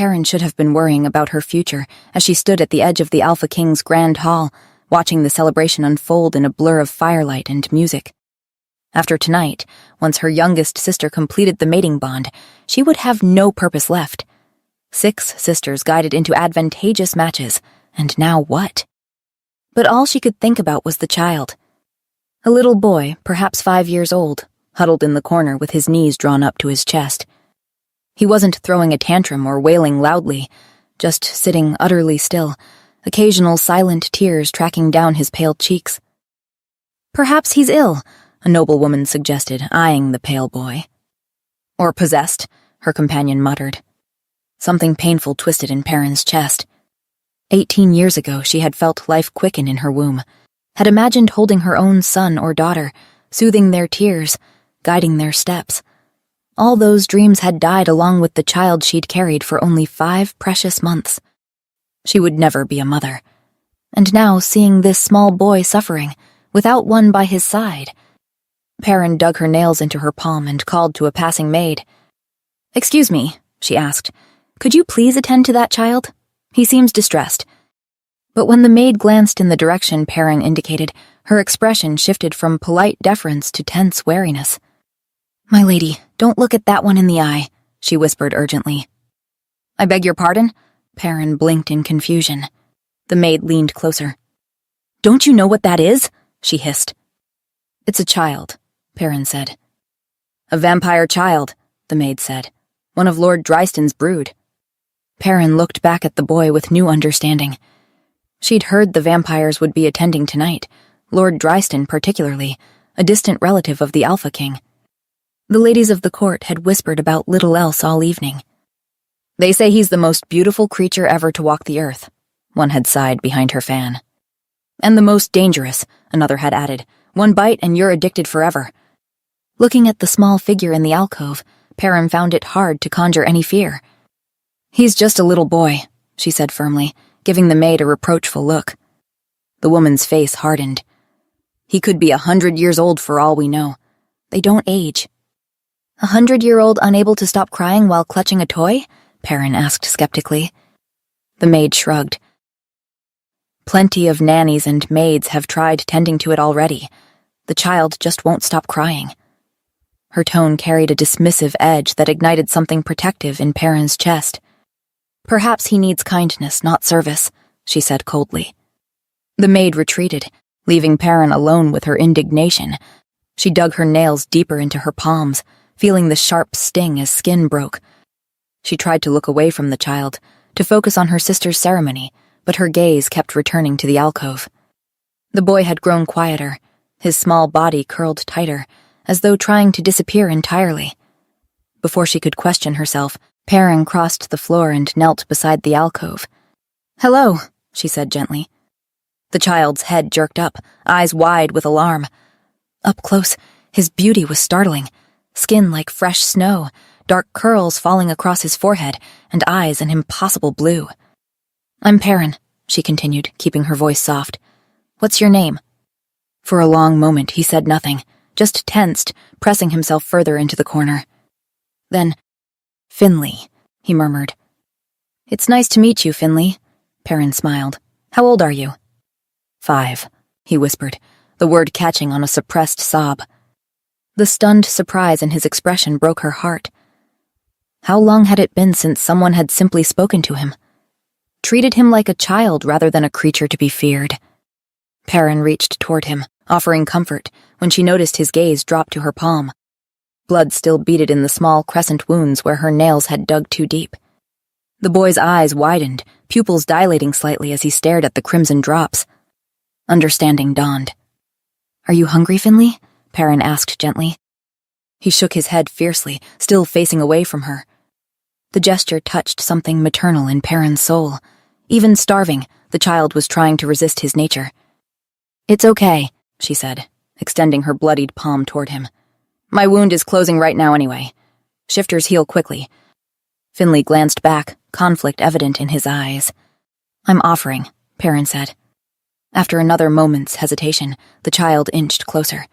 Perrin should have been worrying about her future as she stood at the edge of the Alpha King's grand hall, watching the celebration unfold in a blur of firelight and music. After tonight, once her youngest sister completed the mating bond, she would have no purpose left. 6 sisters guided into advantageous matches, and now what? But all she could think about was the child. A little boy, perhaps 5 years old, huddled in the corner with his knees drawn up to his chest. He wasn't throwing a tantrum or wailing loudly, just sitting utterly still, occasional silent tears tracking down his pale cheeks. "Perhaps he's ill," a noblewoman suggested, eyeing the pale boy. "Or possessed," her companion muttered. Something painful twisted in Perrin's chest. 18 years ago, she had felt life quicken in her womb, had imagined holding her own son or daughter, soothing their tears, guiding their steps. All those dreams had died along with the child she'd carried for only 5 precious months. She would never be a mother. And now, seeing this small boy suffering, without one by his side. Perrin dug her nails into her palm and called to a passing maid. "Excuse me," she asked. "Could you please attend to that child? He seems distressed." But when the maid glanced in the direction Perrin indicated, her expression shifted from polite deference to tense wariness. "My lady, don't look at that one in the eye," she whispered urgently. "I beg your pardon?" Perrin blinked in confusion. The maid leaned closer. "Don't you know what that is?" she hissed. "It's a child," Perrin said. "A vampire child," the maid said. "One of Lord Dryston's brood." Perrin looked back at the boy with new understanding. She'd heard the vampires would be attending tonight, Lord Dryston particularly, a distant relative of the Alpha King. The ladies of the court had whispered about little else all evening. "They say he's the most beautiful creature ever to walk the earth," one had sighed behind her fan. "And the most dangerous," another had added. "One bite and you're addicted forever." Looking at the small figure in the alcove, Perrin found it hard to conjure any fear. "He's just a little boy," she said firmly, giving the maid a reproachful look. The woman's face hardened. "He could be 100 years old for all we know. They don't age." "A 100-year-old unable to stop crying while clutching a toy?" Perrin asked skeptically. The maid shrugged. "Plenty of nannies and maids have tried tending to it already. The child just won't stop crying." Her tone carried a dismissive edge that ignited something protective in Perrin's chest. "Perhaps he needs kindness, not service," she said coldly. The maid retreated, leaving Perrin alone with her indignation. She dug her nails deeper into her palms, feeling the sharp sting as skin broke. She tried to look away from the child, to focus on her sister's ceremony, but her gaze kept returning to the alcove. The boy had grown quieter, his small body curled tighter, as though trying to disappear entirely. Before she could question herself, Perrin crossed the floor and knelt beside the alcove. "Hello," she said gently. The child's head jerked up, eyes wide with alarm. Up close, his beauty was startling. Skin like fresh snow, dark curls falling across his forehead, and eyes an impossible blue. "I'm Perrin," she continued, keeping her voice soft. "What's your name?" For a long moment he said nothing, just tensed, pressing himself further into the corner. Then, "Finley," he murmured. "It's nice to meet you, Finley," Perrin smiled. "How old are you?" "5," he whispered, the word catching on a suppressed sob. The stunned surprise in his expression broke her heart. How long had it been since someone had simply spoken to him? Treated him like a child rather than a creature to be feared. Perrin reached toward him, offering comfort, when she noticed his gaze drop to her palm. Blood still beaded in the small crescent wounds where her nails had dug too deep. The boy's eyes widened, pupils dilating slightly as he stared at the crimson drops. Understanding dawned. "Are you hungry, Finley?" Perrin asked gently. He shook his head fiercely, still facing away from her. The gesture touched something maternal in Perrin's soul. Even starving, the child was trying to resist his nature. "It's okay," she said, extending her bloodied palm toward him. "My wound is closing right now anyway. Shifters heal quickly." Finley glanced back, conflict evident in his eyes. "I'm offering," Perrin said. After another moment's hesitation, the child inched closer.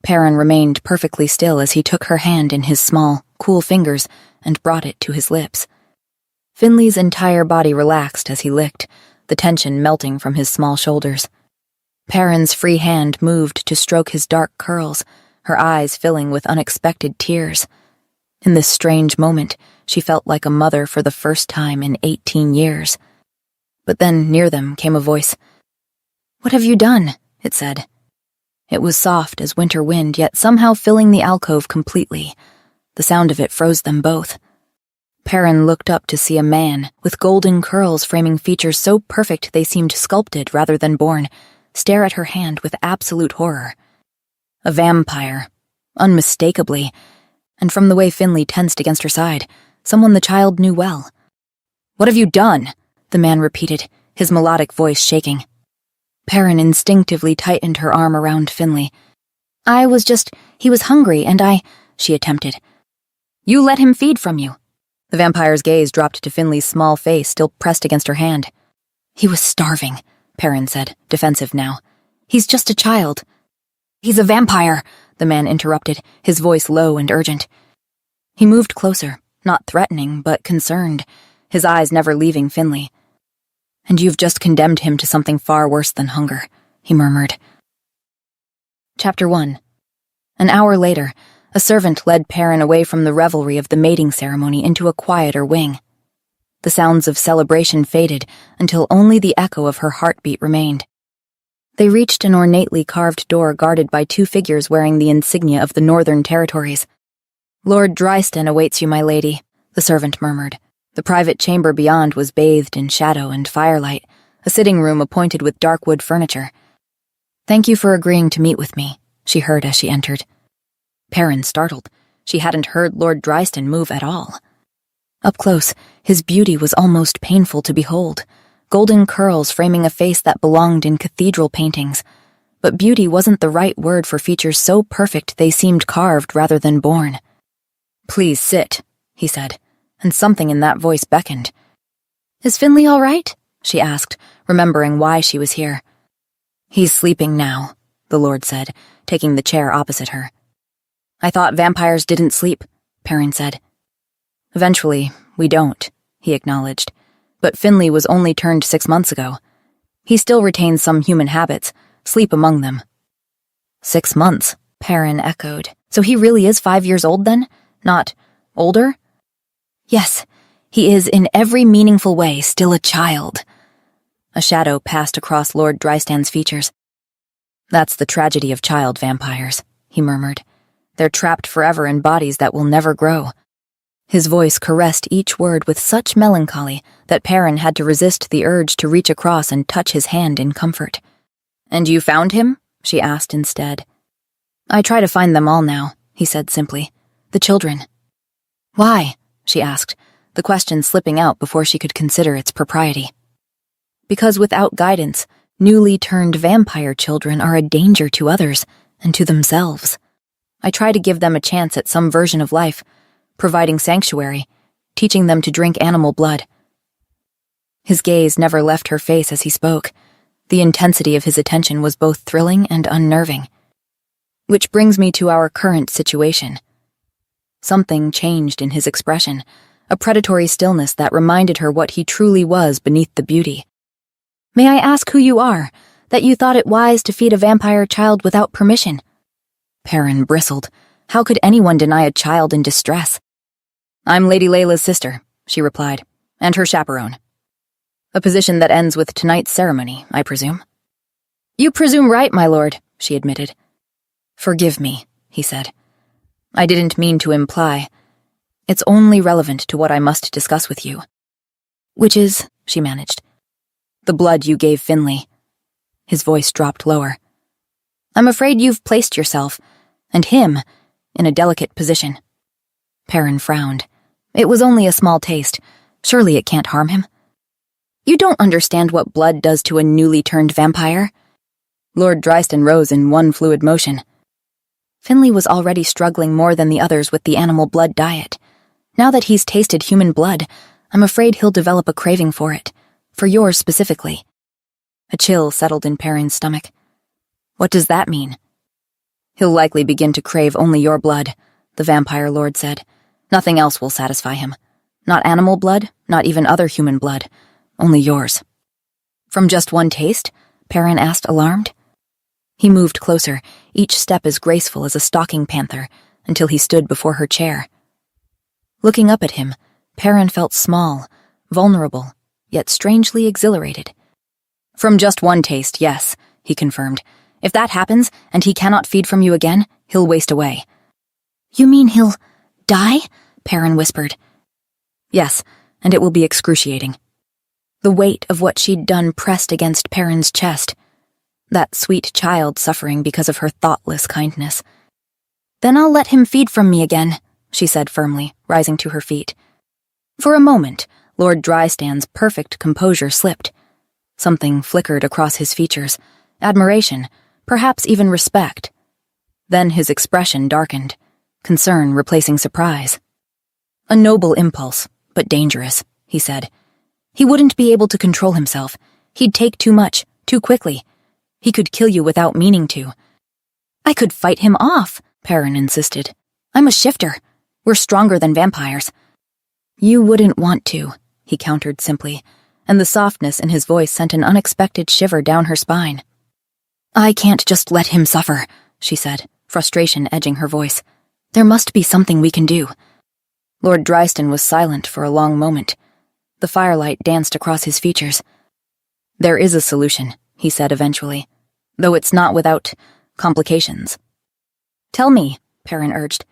Perrin remained perfectly still as he took her hand in his small, cool fingers and brought it to his lips. Finley's entire body relaxed as he licked, the tension melting from his small shoulders. Perrin's free hand moved to stroke his dark curls, her eyes filling with unexpected tears. In this strange moment, she felt like a mother for the first time in 18 years. But then, near them, came a voice. "What have you done?" it said. It was soft as winter wind, yet somehow filling the alcove completely. The sound of it froze them both. Perrin looked up to see a man, with golden curls framing features so perfect they seemed sculpted rather than born, stare at her hand with absolute horror. A vampire, unmistakably, and from the way Finley tensed against her side, someone the child knew well. "What have you done?" the man repeated, his melodic voice shaking. Perrin instinctively tightened her arm around Finley. He was hungry, and she attempted. "You let him feed from you." The vampire's gaze dropped to Finley's small face, still pressed against her hand. "He was starving," Perrin said, defensive now. "He's just a child." "He's a vampire," the man interrupted, his voice low and urgent. He moved closer, not threatening, but concerned, his eyes never leaving Finley. "And you've just condemned him to something far worse than hunger," he murmured. Chapter 1. An hour later, a servant led Perrin away from the revelry of the mating ceremony into a quieter wing. The sounds of celebration faded until only the echo of her heartbeat remained. They reached an ornately carved door guarded by two figures wearing the insignia of the Northern Territories. "Lord Drystan awaits you, my lady," the servant murmured. The private chamber beyond was bathed in shadow and firelight, a sitting room appointed with dark wood furniture. "Thank you for agreeing to meet with me," she heard as she entered. Perrin startled. She hadn't heard Lord Drystan move at all. Up close, his beauty was almost painful to behold, golden curls framing a face that belonged in cathedral paintings. But beauty wasn't the right word for features so perfect they seemed carved rather than born. "Please sit," he said, and something in that voice beckoned. "Is Finley all right?" she asked, remembering why she was here. "He's sleeping now," the Lord said, taking the chair opposite her. "I thought vampires didn't sleep," Perrin said. "Eventually, we don't," he acknowledged. "But Finley was only turned 6 months ago. He still retains some human habits, sleep among them." 6 months, Perrin echoed. "So he really is 5 years old then? Not older?" "Yes, he is in every meaningful way still a child." A shadow passed across Lord Drystan's features. "That's the tragedy of child vampires," he murmured. "They're trapped forever in bodies that will never grow." His voice caressed each word with such melancholy that Perrin had to resist the urge to reach across and touch his hand in comfort. "And you found him?" she asked instead. "I try to find them all now," he said simply. "The children." "Why?" she asked, the question slipping out before she could consider its propriety. "Because without guidance, newly turned vampire children are a danger to others and to themselves. I try to give them a chance at some version of life, providing sanctuary, teaching them to drink animal blood." His gaze never left her face as he spoke. The intensity of his attention was both thrilling and unnerving. "Which brings me to our current situation." Something changed in his expression, a predatory stillness that reminded her what he truly was beneath the beauty. "May I ask who you are, that you thought it wise to feed a vampire child without permission?" Perrin bristled. How could anyone deny a child in distress? "I'm Lady Layla's sister," she replied, "and her chaperone. A position that ends with tonight's ceremony, I presume." "You presume right, my lord," she admitted. "Forgive me," he said. "I didn't mean to imply. It's only relevant to what I must discuss with you." "Which is," she managed. "The blood you gave Finley." His voice dropped lower. "I'm afraid you've placed yourself, and him, in a delicate position." Perrin frowned. It was only a small taste. Surely it can't harm him. "You don't understand what blood does to a newly turned vampire." Lord Drystan rose in one fluid motion. Finley was already struggling more than the others with the animal blood diet. Now that he's tasted human blood, I'm afraid he'll develop a craving for it. For yours specifically. A chill settled in Perrin's stomach. "What does that mean?" "He'll likely begin to crave only your blood," the vampire lord said. "Nothing else will satisfy him. Not animal blood, not even other human blood. Only yours. From just one taste? Perrin asked, alarmed. He moved closer, each step as graceful as a stalking panther, until he stood before her chair. Looking up at him, Perrin felt small, vulnerable, yet strangely exhilarated. From just one taste, yes, he confirmed. If that happens, and he cannot feed from you again, he'll waste away. You mean he'll die? Perrin whispered. Yes, and it will be excruciating. The weight of what she'd done pressed against Perrin's chest. That sweet child suffering because of her thoughtless kindness. Then I'll let him feed from me again, she said firmly, rising to her feet. For a moment, Lord Drystan's perfect composure slipped. Something flickered across his features. Admiration, perhaps even respect. Then his expression darkened, concern replacing surprise. A noble impulse, but dangerous, he said. He wouldn't be able to control himself. He'd take too much, too quickly. He could kill you without meaning to. I could fight him off, Perrin insisted. I'm a shifter. We're stronger than vampires. You wouldn't want to, he countered simply, and the softness in his voice sent an unexpected shiver down her spine. I can't just let him suffer, she said, frustration edging her voice. There must be something we can do. Lord Drystan was silent for a long moment. The firelight danced across his features. There is a solution, he said eventually, though it's not without complications. Tell me, Perrin urged.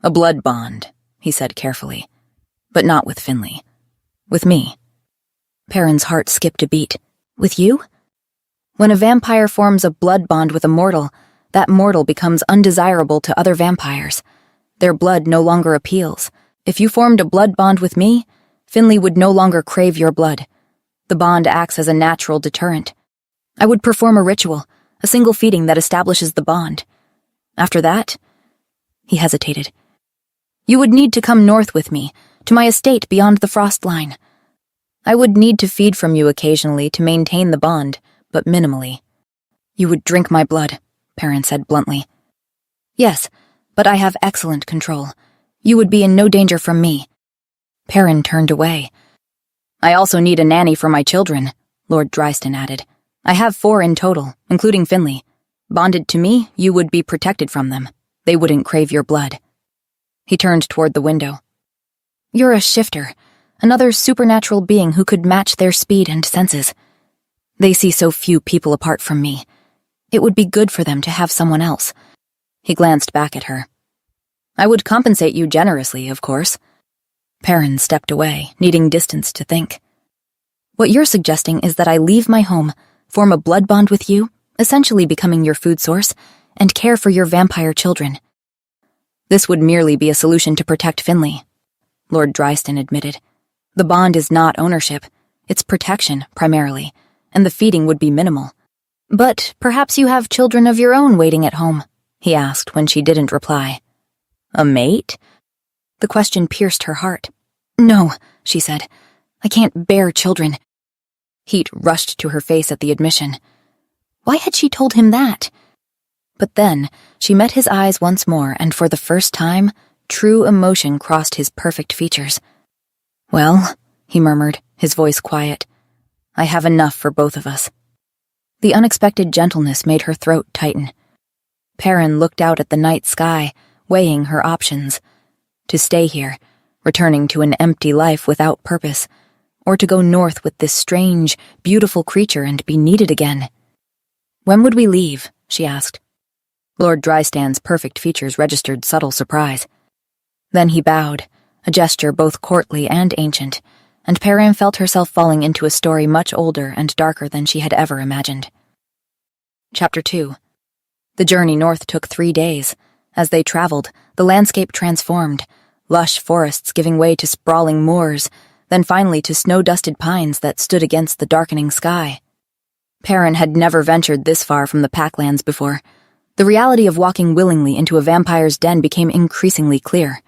A blood bond, he said carefully, but not with Finley. With me. Perrin's heart skipped a beat. With you? When a vampire forms a blood bond with a mortal, that mortal becomes undesirable to other vampires. Their blood no longer appeals. If you formed a blood bond with me, Finley would no longer crave your blood. The bond acts as a natural deterrent. I would perform a ritual, a single feeding that establishes the bond. After that, he hesitated. You would need to come north with me, to my estate beyond the frost line. I would need to feed from you occasionally to maintain the bond, but minimally. You would drink my blood, Perrin said bluntly. Yes, but I have excellent control. You would be in no danger from me. Perrin turned away. I also need a nanny for my children, Lord Drystan added. I have 4 in total, including Finley. Bonded to me, you would be protected from them. They wouldn't crave your blood. He turned toward the window. You're a shifter, another supernatural being who could match their speed and senses. They see so few people apart from me. It would be good for them to have someone else. He glanced back at her. I would compensate you generously, of course. Perrin stepped away, needing distance to think. What you're suggesting is that I leave my home, form a blood bond with you, essentially becoming your food source, and care for your vampire children. This would merely be a solution to protect Finley, Lord Drystan admitted. The bond is not ownership, it's protection, primarily, and the feeding would be minimal. But perhaps you have children of your own waiting at home, he asked when she didn't reply. A mate? The question pierced her heart. No, she said. I can't bear children. Heat rushed to her face at the admission. Why had she told him that? But then, she met his eyes once more, and for the first time, true emotion crossed his perfect features. Well, he murmured, his voice quiet. I have enough for both of us. The unexpected gentleness made her throat tighten. Perrin looked out at the night sky, weighing her options. To stay here, returning to an empty life without purpose, or to go north with this strange, beautiful creature and be needed again. When would we leave? She asked. Lord Drystan's perfect features registered subtle surprise. Then he bowed, a gesture both courtly and ancient, and Perrin felt herself falling into a story much older and darker than she had ever imagined. Chapter 2. The journey north took 3 days. As they traveled, the landscape transformed, lush forests giving way to sprawling moors, then finally to snow-dusted pines that stood against the darkening sky. Perrin had never ventured this far from the Packlands before. The reality of walking willingly into a vampire's den became increasingly clear.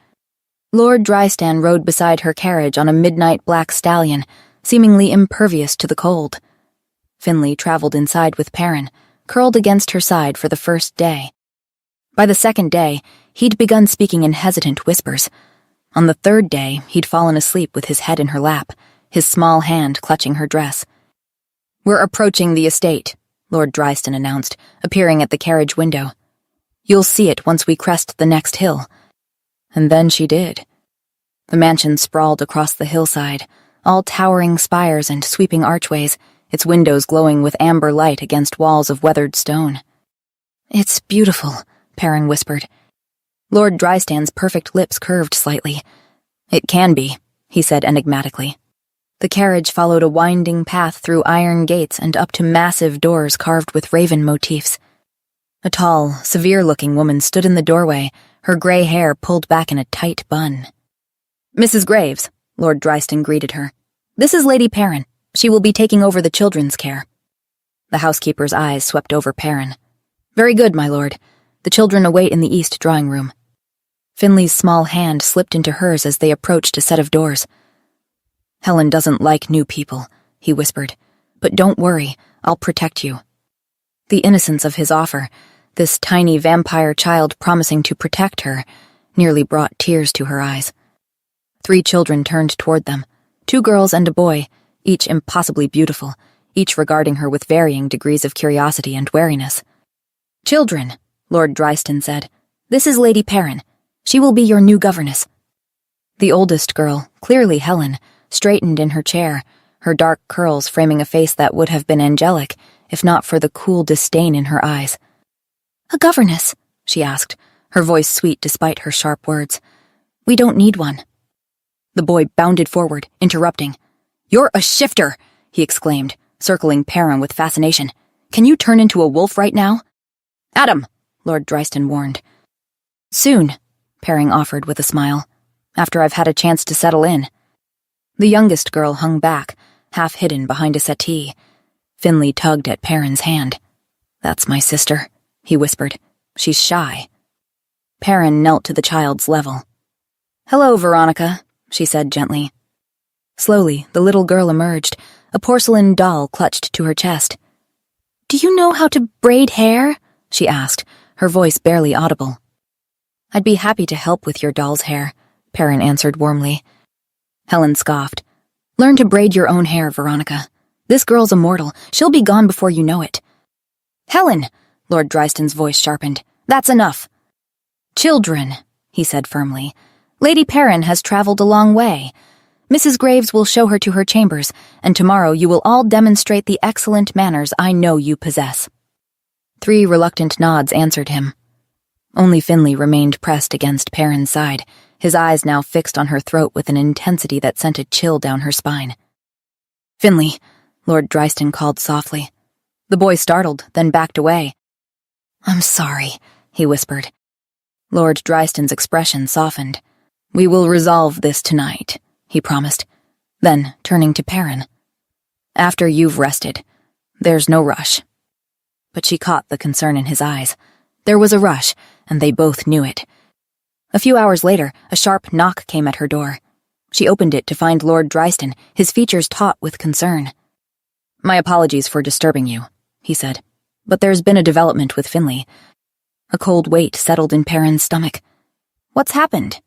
Lord Drystan rode beside her carriage on a midnight black stallion, seemingly impervious to the cold. Finley traveled inside with Perrin, curled against her side for the first day. By the second day, he'd begun speaking in hesitant whispers. On the third day, he'd fallen asleep with his head in her lap, his small hand clutching her dress. "We're approaching the estate," Lord Dryston announced, appearing at the carriage window. "You'll see it once we crest the next hill." And then she did. The mansion sprawled across the hillside, all towering spires and sweeping archways, its windows glowing with amber light against walls of weathered stone. "It's beautiful," Perrin whispered. Lord Drystan's perfect lips curved slightly. "It can be," he said enigmatically. The carriage followed a winding path through iron gates and up to massive doors carved with raven motifs. A tall, severe-looking woman stood in the doorway, her gray hair pulled back in a tight bun. "Mrs. Graves," Lord Dryston greeted her. "This is Lady Perrin. She will be taking over the children's care." The housekeeper's eyes swept over Perrin. "Very good, my lord. The children await in the east drawing room." Finley's small hand slipped into hers as they approached a set of doors. "Helen doesn't like new people," he whispered. "But don't worry, I'll protect you." The innocence of his offer, this tiny vampire child promising to protect her, nearly brought tears to her eyes. 3 children turned toward them, 2 girls and a boy, each impossibly beautiful, each regarding her with varying degrees of curiosity and wariness. "Children," Lord Dryston said, "this is Lady Perrin. She will be your new governess." The oldest girl, clearly Helen, straightened in her chair, her dark curls framing a face that would have been angelic, if not for the cool disdain in her eyes. "A governess?" she asked, her voice sweet despite her sharp words. "We don't need one." The boy bounded forward, interrupting. "You're a shifter!" he exclaimed, circling Perrin with fascination. "Can you turn into a wolf right now?" "Adam!" Lord Dryston warned. "Soon," Perrin offered with a smile, "after I've had a chance to settle in." The youngest girl hung back, half hidden behind a settee. Finley tugged at Perrin's hand. "That's my sister," he whispered. "She's shy." Perrin knelt to the child's level. "Hello, Veronica," she said gently. Slowly, the little girl emerged, a porcelain doll clutched to her chest. "Do you know how to braid hair?" she asked, her voice barely audible. "I'd be happy to help with your doll's hair," Perrin answered warmly. Helen scoffed. "Learn to braid your own hair, Veronica. This girl's immortal. She'll be gone before you know it." "Helen!" Lord Dryston's voice sharpened. "That's enough." "Children," he said firmly. "Lady Perrin has traveled a long way. Mrs. Graves will show her to her chambers, and tomorrow you will all demonstrate the excellent manners I know you possess." 3 reluctant nods answered him. Only Finley remained pressed against Perrin's side, his eyes now fixed on her throat with an intensity that sent a chill down her spine. "Finley," Lord Dryston called softly. The boy startled, then backed away. "I'm sorry," he whispered. Lord Dryston's expression softened. "We will resolve this tonight," he promised. Then, turning to Perrin, "After you've rested, there's no rush." But she caught the concern in his eyes. There was a rush, and they both knew it. A few hours later, a sharp knock came at her door. She opened it to find Lord Dryston, his features taut with concern. "My apologies for disturbing you," he said, "but there's been a development with Finley." A cold weight settled in Perrin's stomach. "What's happened?"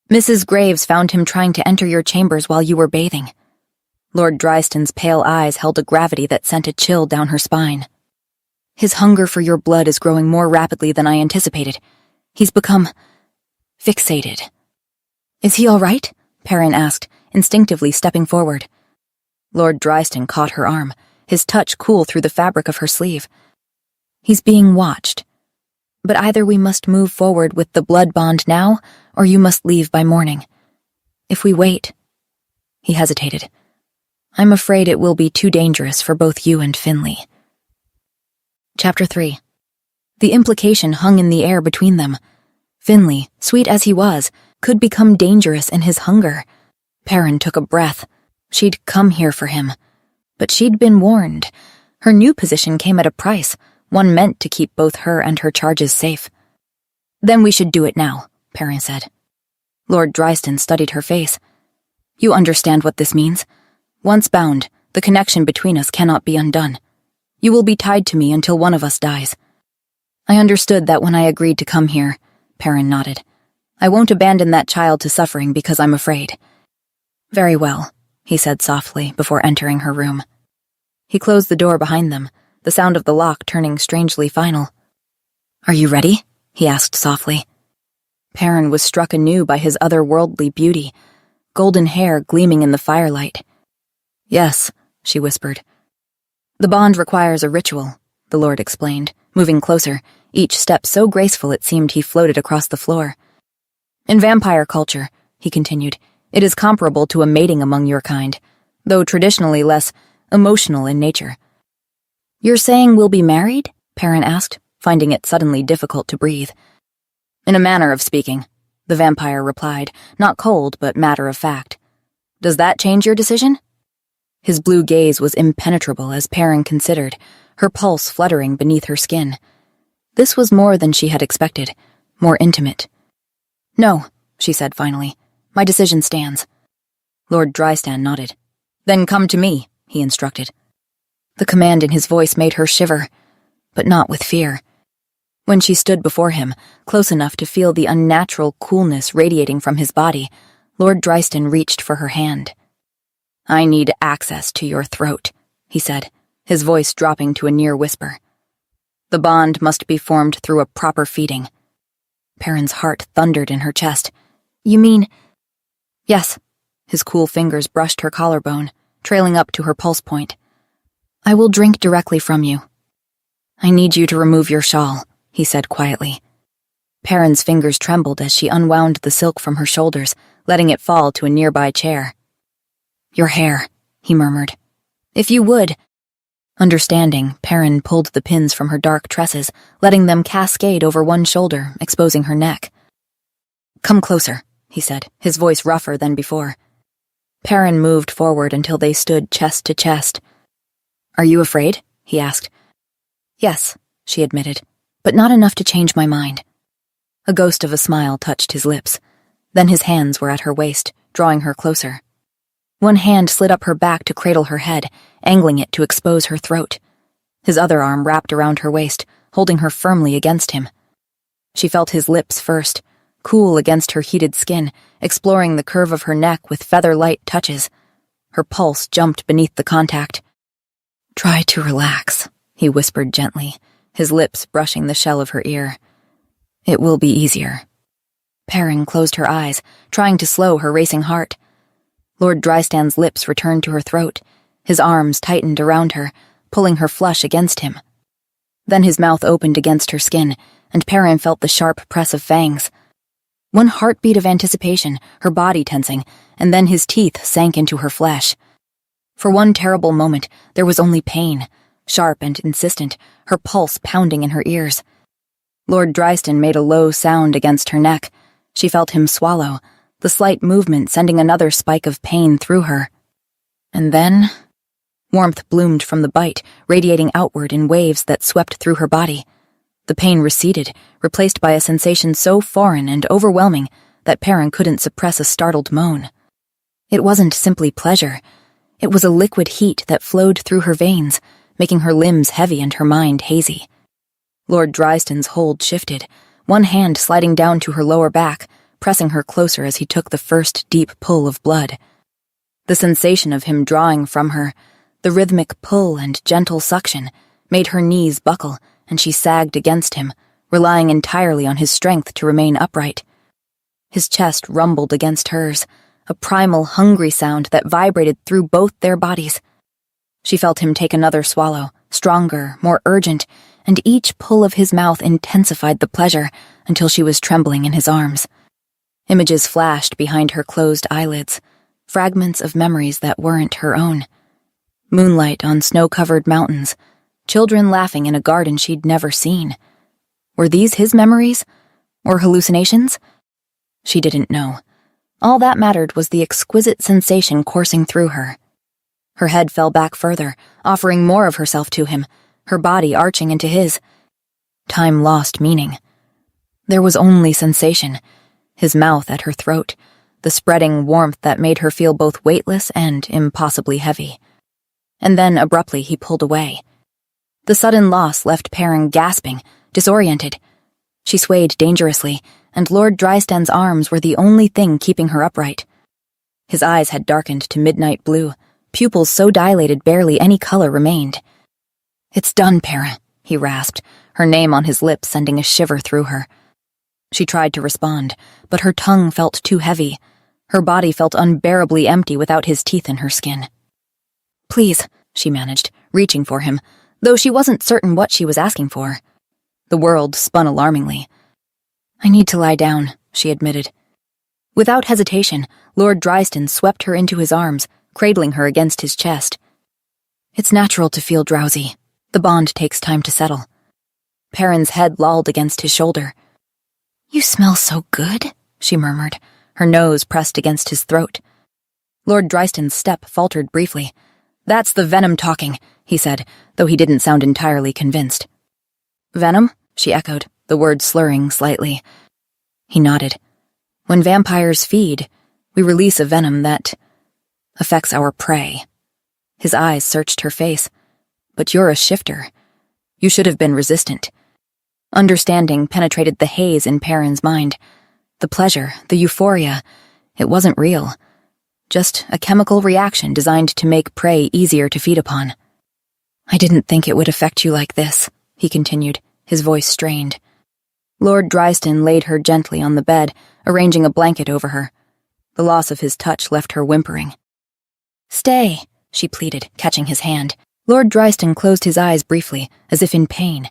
"Mrs. Graves found him trying to enter your chambers while you were bathing." Lord Dryston's pale eyes held a gravity that sent a chill down her spine. "His hunger for your blood is growing more rapidly than I anticipated. He's become fixated." "Is he all right?" Perrin asked, instinctively stepping forward. Lord Dryston caught her arm, his touch cool through the fabric of her sleeve. "He's being watched. But either we must move forward with the blood bond now, or you must leave by morning. If we wait—" He hesitated. "I'm afraid it will be too dangerous for both you and Finley." Chapter 3. The implication hung in the air between them. Finley, sweet as he was, could become dangerous in his hunger. Perrin took a breath. She'd come here for him. But she'd been warned. Her new position came at a price, one meant to keep both her and her charges safe. "Then we should do it now," Perrin said. Lord Dryston studied her face. "You understand what this means? Once bound, the connection between us cannot be undone. You will be tied to me until one of us dies." "I understood that when I agreed to come here," Perrin nodded. I won't abandon that child to suffering because I'm afraid." "Very well," he said softly before entering her room. He closed the door behind them, the sound of the lock turning strangely final. "Are you ready?" he asked softly. Perrin was struck anew by his otherworldly beauty, golden hair gleaming in the firelight. "Yes," she whispered. "The bond requires a ritual," the Lord explained, moving closer, each step so graceful it seemed he floated across the floor. "In vampire culture," he continued, "it is comparable to a mating among your kind, though traditionally less emotional in nature." "You're saying we'll be married?" Perrin asked, finding it suddenly difficult to breathe. "In a manner of speaking," the vampire replied, not cold but matter of fact. "Does that change your decision?" His blue gaze was impenetrable as Perrin considered, her pulse fluttering beneath her skin. This was more than she had expected, more intimate. "No," she said finally. "My decision stands." Lord Drystan nodded. "Then come to me," he instructed. The command in his voice made her shiver, but not with fear. When she stood before him, close enough to feel the unnatural coolness radiating from his body, Lord Drystan reached for her hand. "I need access to your throat," he said, his voice dropping to a near whisper. "The bond must be formed through a proper feeding." Perrin's heart thundered in her chest. "You mean—" "Yes." His cool fingers brushed her collarbone, trailing up to her pulse point. "I will drink directly from you." "I need you to remove your shawl," he said quietly. Perrin's fingers trembled as she unwound the silk from her shoulders, letting it fall to a nearby chair. "Your hair," he murmured. "If you would—" Understanding, Perrin pulled the pins from her dark tresses, letting them cascade over one shoulder, exposing her neck. "Come closer," he said, his voice rougher than before. Perrin moved forward until they stood chest to chest. "Are you afraid?" he asked. "Yes," she admitted, "but not enough to change my mind." A ghost of a smile touched his lips. Then his hands were at her waist, drawing her closer. One hand slid up her back to cradle her head, angling it to expose her throat. His other arm wrapped around her waist, holding her firmly against him. She felt his lips first, cool against her heated skin, exploring the curve of her neck with feather-light touches. Her pulse jumped beneath the contact. "Try to relax," he whispered gently, his lips brushing the shell of her ear. "It will be easier." Perrin closed her eyes, trying to slow her racing heart. Lord Drystan's lips returned to her throat, his arms tightened around her, pulling her flush against him. Then his mouth opened against her skin, and Perrin felt the sharp press of fangs. One heartbeat of anticipation, her body tensing, and then his teeth sank into her flesh. For one terrible moment, there was only pain, sharp and insistent, her pulse pounding in her ears. Lord Drystan made a low sound against her neck. She felt him swallow, the slight movement sending another spike of pain through her. And then, warmth bloomed from the bite, radiating outward in waves that swept through her body. The pain receded, replaced by a sensation so foreign and overwhelming that Perrin couldn't suppress a startled moan. It wasn't simply pleasure. It was a liquid heat that flowed through her veins, making her limbs heavy and her mind hazy. Lord Drystan's hold shifted, one hand sliding down to her lower back, pressing her closer as he took the first deep pull of blood. The sensation of him drawing from her, the rhythmic pull and gentle suction, made her knees buckle, and she sagged against him, relying entirely on his strength to remain upright. His chest rumbled against hers, a primal, hungry sound that vibrated through both their bodies. She felt him take another swallow, stronger, more urgent, and each pull of his mouth intensified the pleasure until she was trembling in his arms. Images flashed behind her closed eyelids, fragments of memories that weren't her own. Moonlight on snow-covered mountains, children laughing in a garden she'd never seen. Were these his memories? Or hallucinations? She didn't know. All that mattered was the exquisite sensation coursing through her. Her head fell back further, offering more of herself to him, her body arching into his. Time lost meaning. There was only sensation, his mouth at her throat, the spreading warmth that made her feel both weightless and impossibly heavy. And then, abruptly, he pulled away. The sudden loss left Perrin gasping, disoriented. She swayed dangerously, and Lord Drystan's arms were the only thing keeping her upright. His eyes had darkened to midnight blue, pupils so dilated barely any color remained. "It's done, Perrin," he rasped, her name on his lips sending a shiver through her. She tried to respond, but her tongue felt too heavy. Her body felt unbearably empty without his teeth in her skin. "Please," she managed, reaching for him, though she wasn't certain what she was asking for. The world spun alarmingly. "I need to lie down," she admitted. Without hesitation, Lord Drystan swept her into his arms, cradling her against his chest. "It's natural to feel drowsy. The bond takes time to settle." Perrin's head lolled against his shoulder. "You smell so good," she murmured, her nose pressed against his throat. Lord Drystan's step faltered briefly. "That's the venom talking," he said, though he didn't sound entirely convinced. "Venom?" she echoed, the word slurring slightly. He nodded. "When vampires feed, we release a venom that affects our prey." His eyes searched her face. "But you're a shifter. You should have been resistant." Understanding penetrated the haze in Perrin's mind. The pleasure, the euphoria, it wasn't real. Just a chemical reaction designed to make prey easier to feed upon. "I didn't think it would affect you like this," he continued, his voice strained. Lord Drystan laid her gently on the bed, arranging a blanket over her. The loss of his touch left her whimpering. "Stay," she pleaded, catching his hand. Lord Drystan closed his eyes briefly, as if in pain.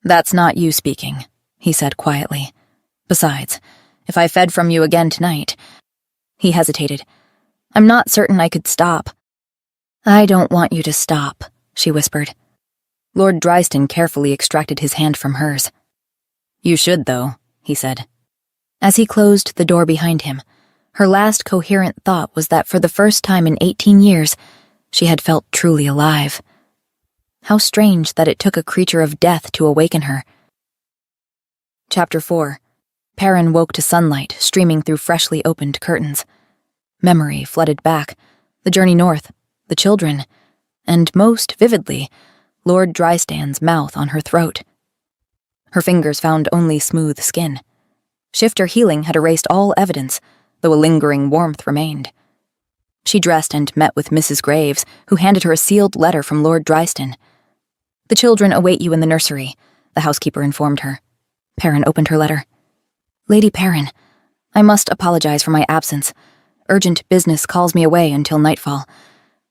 "That's not you speaking," he said quietly. "Besides, if I fed from you again tonight—" He hesitated. "I'm not certain I could stop." "I don't want you to stop," she whispered. Lord Drystan carefully extracted his hand from hers. "You should, though," he said. As he closed the door behind him, her last coherent thought was that for the first time in 18 years, she had felt truly alive. How strange that it took a creature of death to awaken her. Chapter 4. Perrin woke to sunlight streaming through freshly opened curtains. Memory flooded back, the journey north, the children, and most vividly, Lord Drystan's mouth on her throat. Her fingers found only smooth skin. Shifter healing had erased all evidence, though a lingering warmth remained. She dressed and met with Mrs. Graves, who handed her a sealed letter from Lord Drystan. "The children await you in the nursery," the housekeeper informed her. Perrin opened her letter. "Lady Perrin, I must apologize for my absence. Urgent business calls me away until nightfall.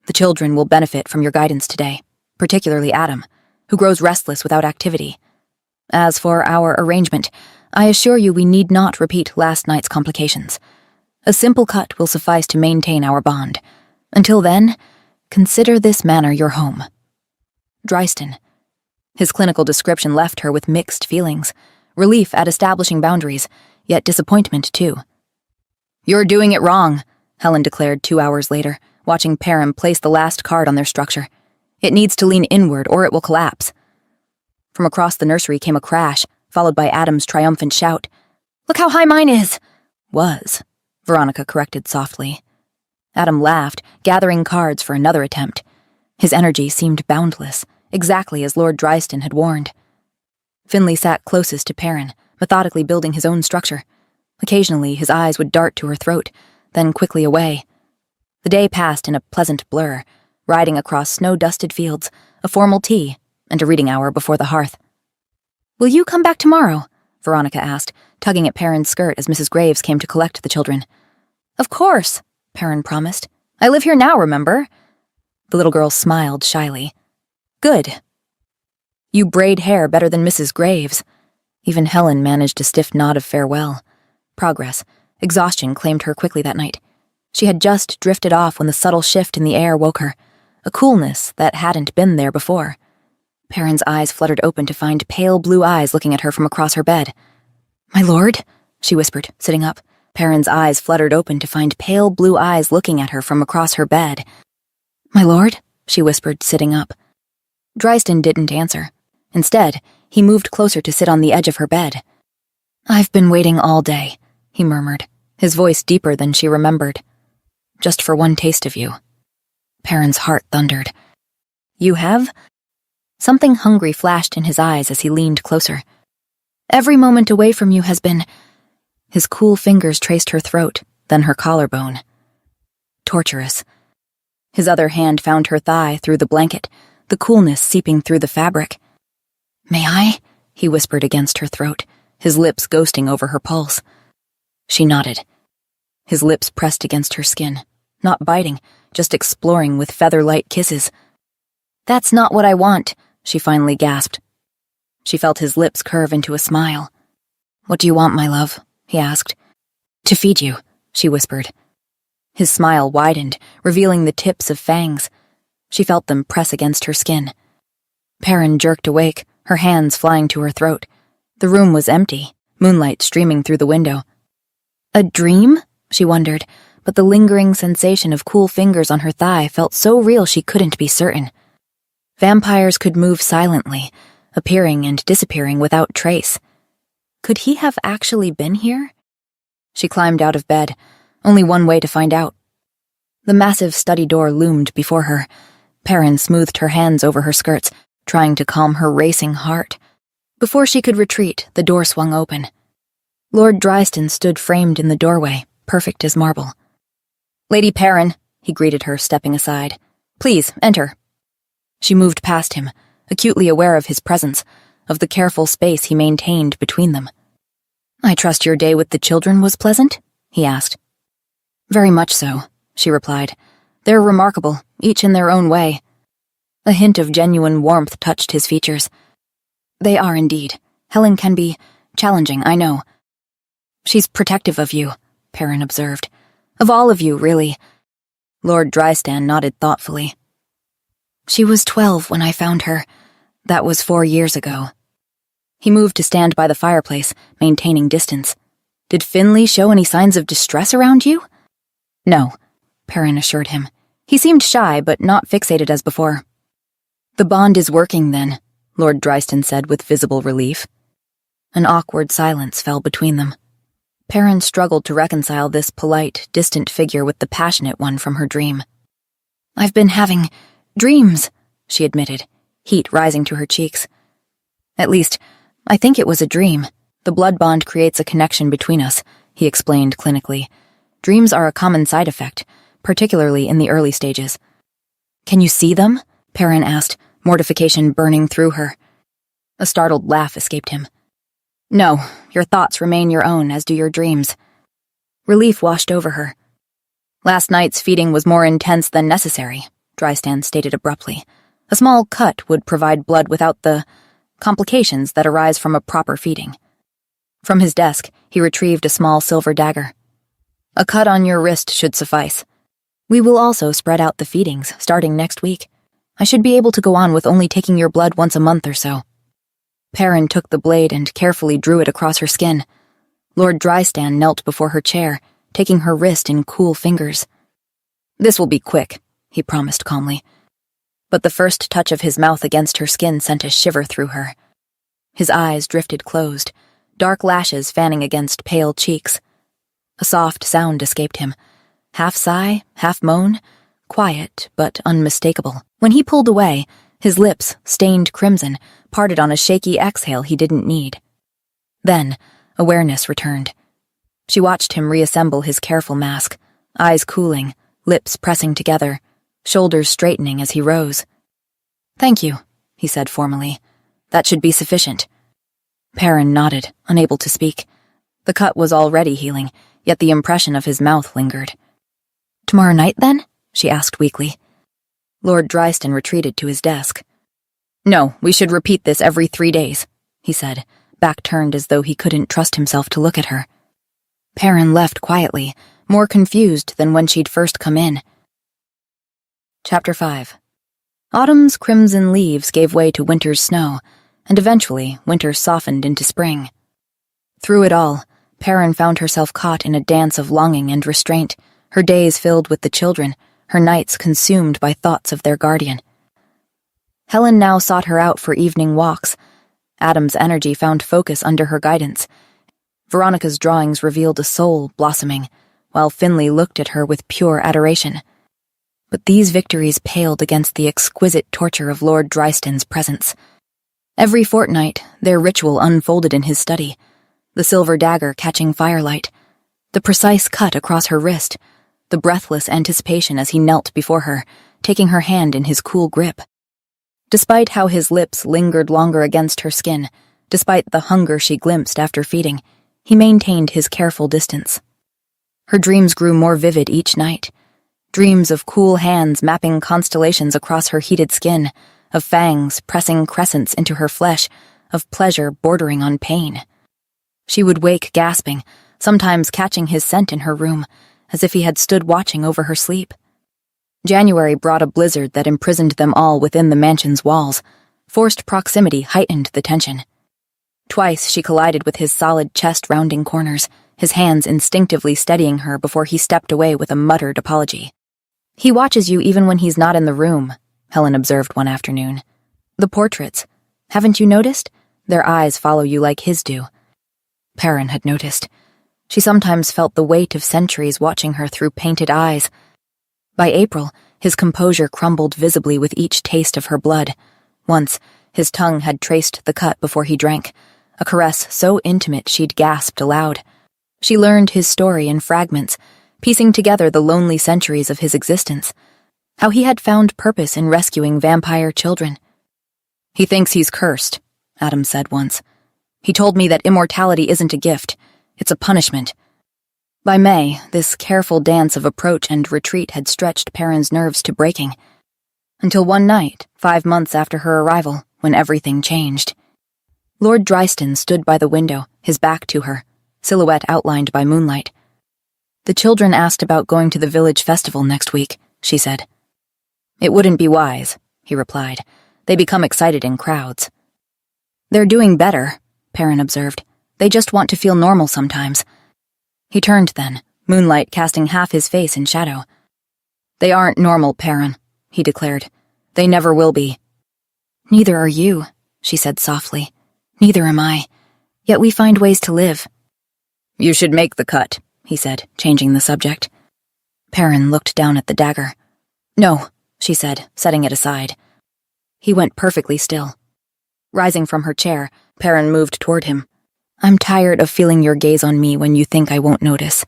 The children will benefit from your guidance today, particularly Adam, who grows restless without activity. As for our arrangement, I assure you we need not repeat last night's complications. A simple cut will suffice to maintain our bond. Until then, consider this manor your home. Drystan." His clinical description left her with mixed feelings, relief at establishing boundaries, yet disappointment too. "You're doing it wrong," Helen declared 2 hours later, watching Perrin place the last card on their structure. "It needs to lean inward or it will collapse." From across the nursery came a crash, followed by Adam's triumphant shout. "Look how high mine is!" "Was," Veronica corrected softly. Adam laughed, gathering cards for another attempt. His energy seemed boundless, exactly as Lord Drystan had warned. Finley sat closest to Perrin, methodically building his own structure. Occasionally, his eyes would dart to her throat, then quickly away. The day passed in a pleasant blur, riding across snow-dusted fields, a formal tea, and a reading hour before the hearth. "Will you come back tomorrow?" Veronica asked, tugging at Perrin's skirt as Mrs. Graves came to collect the children. "Of course," Perrin promised. "I live here now, remember?" The little girl smiled shyly. "Good. You braid hair better than Mrs. Graves." Even Helen managed a stiff nod of farewell. Progress, exhaustion claimed her quickly that night. She had just drifted off when the subtle shift in the air woke her, a coolness that hadn't been there before. Perrin's eyes fluttered open to find pale blue eyes looking at her from across her bed. "My lord?" she whispered, sitting up. Perrin's eyes fluttered open to find pale blue eyes looking at her from across her bed. "My lord?" she whispered, sitting up. Drystan didn't answer. Instead, he moved closer to sit on the edge of her bed. "I've been waiting all day," he murmured, his voice deeper than she remembered. "Just for one taste of you." Perrin's heart thundered. "You have?" Something hungry flashed in his eyes as he leaned closer. "Every moment away from you has been His cool fingers traced her throat, then her collarbone. Torturous. His other hand found her thigh through the blanket, the coolness seeping through the fabric. "May I?" he whispered against her throat, his lips ghosting over her pulse. She nodded. His lips pressed against her skin, not biting, just exploring with feather-light kisses. "That's not what I want," she finally gasped. She felt his lips curve into a smile. "What do you want, my love?" he asked. "To feed you," she whispered. His smile widened, revealing the tips of fangs. She felt them press against her skin. Perrin jerked awake, her hands flying to her throat. The room was empty, moonlight streaming through the window. A dream? She wondered, but the lingering sensation of cool fingers on her thigh felt so real she couldn't be certain. Vampires could move silently, appearing and disappearing without trace. Could he have actually been here? She climbed out of bed, only one way to find out. The massive study door loomed before her. Perrin smoothed her hands over her skirts, trying to calm her racing heart. Before she could retreat, the door swung open. Lord Dryston stood framed in the doorway, perfect as marble. "Lady Perrin," he greeted her, stepping aside. "Please, enter." She moved past him, acutely aware of his presence, of the careful space he maintained between them. "I trust your day with the children was pleasant?" he asked. "Very much so," she replied. "They're remarkable, each in their own way." A hint of genuine warmth touched his features. "They are indeed. Helen can be challenging, I know." "She's protective of you," Perrin observed. "Of all of you, really." Lord Drystan nodded thoughtfully. "She was 12 when I found her. That was 4 years ago." He moved to stand by the fireplace, maintaining distance. "Did Finley show any signs of distress around you?" "No," Perrin assured him. He seemed shy, but not fixated as before. "The bond is working, then," Lord Dryston said with visible relief. An awkward silence fell between them. Perrin struggled to reconcile this polite, distant figure with the passionate one from her dream. "I've been having dreams," she admitted, heat rising to her cheeks. "At least, I think it was a dream. The blood bond creates a connection between us," he explained clinically. "Dreams are a common side effect, particularly in the early stages." "Can you see them?" Perrin asked, mortification burning through her. A startled laugh escaped him. "No, your thoughts remain your own, as do your dreams." Relief washed over her. "Last night's feeding was more intense than necessary," Drystan stated abruptly. "A small cut would provide blood without the complications that arise from a proper feeding." From his desk, he retrieved a small silver dagger. "A cut on your wrist should suffice. We will also spread out the feedings, starting next week. I should be able to go on with only taking your blood once a month or so." Perrin took the blade and carefully drew it across her skin. Lord Drystan knelt before her chair, taking her wrist in cool fingers. "This will be quick," he promised calmly. But the first touch of his mouth against her skin sent a shiver through her. His eyes drifted closed, dark lashes fanning against pale cheeks. A soft sound escaped him, half sigh, half moan, quiet but unmistakable. When he pulled away, his lips, stained crimson, parted on a shaky exhale he didn't need. Then, awareness returned. She watched him reassemble his careful mask, eyes cooling, lips pressing together, shoulders straightening as he rose. "Thank you," he said formally. "That should be sufficient." Perrin nodded, unable to speak. The cut was already healing, yet the impression of his mouth lingered. "Tomorrow night, then?" she asked weakly. Lord Dryston retreated to his desk. "No, we should repeat this every 3 days," he said, back turned as though he couldn't trust himself to look at her. Perrin left quietly, more confused than when she'd first come in. Chapter 5. Autumn's crimson leaves gave way to winter's snow, and eventually winter softened into spring. Through it all, Perrin found herself caught in a dance of longing and restraint, her days filled with the children, her nights consumed by thoughts of their guardian. Helen now sought her out for evening walks. Adam's energy found focus under her guidance. Veronica's drawings revealed a soul blossoming, while Finley looked at her with pure adoration. But these victories paled against the exquisite torture of Lord Drystan's presence. Every fortnight, their ritual unfolded in his study. the silver dagger catching firelight, the precise cut across her wrist, the breathless anticipation as he knelt before her, taking her hand in his cool grip. Despite how his lips lingered longer against her skin, despite the hunger she glimpsed after feeding, he maintained his careful distance. Her dreams grew more vivid each night. Dreams of cool hands mapping constellations across her heated skin, of fangs pressing crescents into her flesh, of pleasure bordering on pain. She would wake gasping, sometimes catching his scent in her room, as if he had stood watching over her sleep. January brought a blizzard that imprisoned them all within the mansion's walls. Forced proximity heightened the tension. Twice she collided with his solid chest rounding corners, his hands instinctively steadying her before he stepped away with a muttered apology. "He watches you even when he's not in the room," Helen observed one afternoon. "The portraits. Haven't you noticed? Their eyes follow you like his do." Perrin had noticed. She sometimes felt the weight of centuries watching her through painted eyes. By April, his composure crumbled visibly with each taste of her blood. Once, his tongue had traced the cut before he drank, a caress so intimate she'd gasped aloud. She learned his story in fragments, piecing together the lonely centuries of his existence. How he had found purpose in rescuing vampire children. "He thinks he's cursed," Adam said once. "He told me that immortality isn't a gift, it's a punishment." By May, this careful dance of approach and retreat had stretched Perrin's nerves to breaking. Until one night, 5 months after her arrival, when everything changed. Lord Dryston stood by the window, his back to her, silhouette outlined by moonlight. "The children asked about going to the village festival next week," she said. "It wouldn't be wise," he replied. "They become excited in crowds." "They're doing better," Perrin observed. "They just want to feel normal sometimes." He turned then, moonlight casting half his face in shadow. "They aren't normal, Perrin," he declared. "They never will be." "Neither are you," she said softly. "Neither am I. Yet we find ways to live." "You should make the cut," he said, changing the subject. Perrin looked down at the dagger. "No," she said, setting it aside. He went perfectly still. Rising from her chair, Perrin moved toward him. "I'm tired of feeling your gaze on me when you think I won't notice.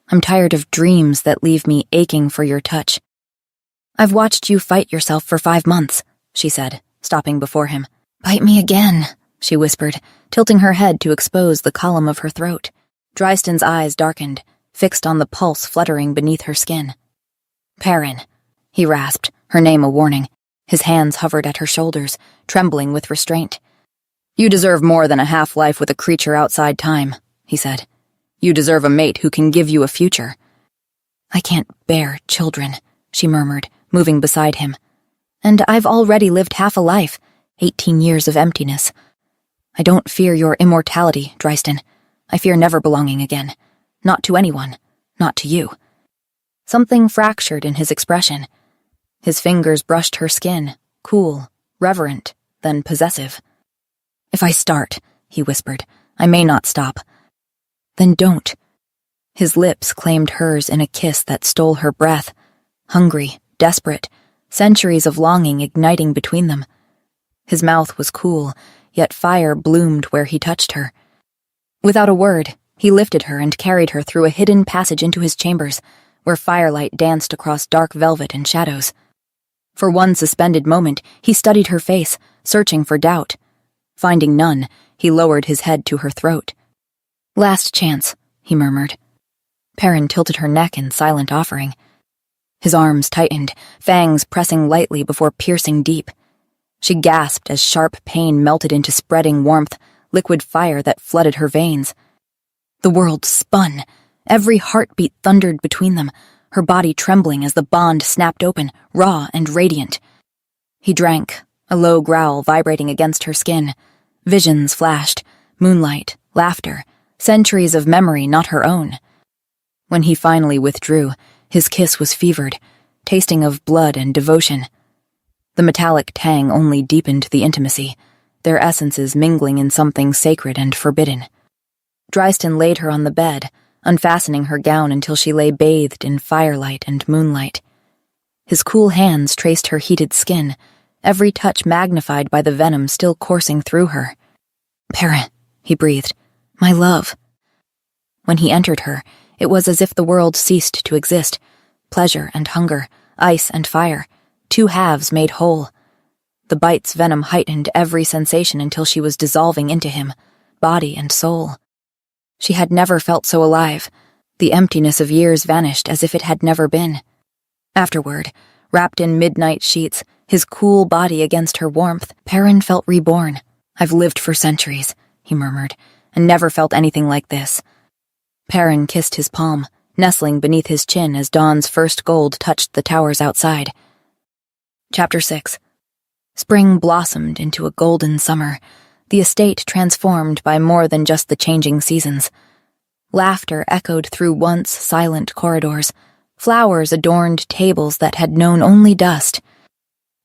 I'm tired of dreams that leave me aching for your touch." "I've watched you fight yourself for 5 months," she said, stopping before him. "Bite me again," she whispered, tilting her head to expose the column of her throat. Dryston's eyes darkened, fixed on the pulse fluttering beneath her skin. "Perrin," he rasped, her name a warning. His hands hovered at her shoulders, trembling with restraint. "You deserve more than a half-life with a creature outside time," he said. "You deserve a mate who can give you a future." "I can't bear children," she murmured, moving beside him. "And I've already lived half a life, 18 years of emptiness. I don't fear your immortality, Dryston. I fear never belonging again. Not to anyone. Not to you." Something fractured in his expression. His fingers brushed her skin, cool, reverent, then possessive. "If I start," he whispered, "I may not stop." "Then don't." His lips claimed hers in a kiss that stole her breath, hungry, desperate, centuries of longing igniting between them. His mouth was cool, yet fire bloomed where he touched her. Without a word, he lifted her and carried her through a hidden passage into his chambers, where firelight danced across dark velvet and shadows. For one suspended moment, he studied her face, searching for doubt. Finding none, he lowered his head to her throat. "Last chance," he murmured. Perrin tilted her neck in silent offering. His arms tightened, fangs pressing lightly before piercing deep. She gasped as sharp pain melted into spreading warmth, liquid fire that flooded her veins. The world spun. Every heartbeat thundered between them, her body trembling as the bond snapped open, raw and radiant. He drank, a low growl vibrating against her skin. Visions flashed, moonlight, laughter, centuries of memory not her own. When he finally withdrew, his kiss was fevered, tasting of blood and devotion. The metallic tang only deepened the intimacy, their essences mingling in something sacred and forbidden. Dryston laid her on the bed, unfastening her gown until she lay bathed in firelight and moonlight. His cool hands traced her heated skin, every touch magnified by the venom still coursing through her. "Perrin," he breathed. My love. When he entered her, it was as if the world ceased to exist. Pleasure and hunger, ice and fire, two halves made whole. The bite's venom heightened every sensation until she was dissolving into him, body and soul. She had never felt so alive. The emptiness of years vanished as if it had never been. Afterward, wrapped in midnight sheets, his cool body against her warmth, Perrin felt reborn. I've lived for centuries, he murmured, and never felt anything like this. Perrin kissed his palm, nestling beneath his chin as dawn's first gold touched the towers outside. Chapter 6. Spring blossomed into a golden summer, the estate transformed by more than just the changing seasons. Laughter echoed through once silent corridors. Flowers adorned tables that had known only dust.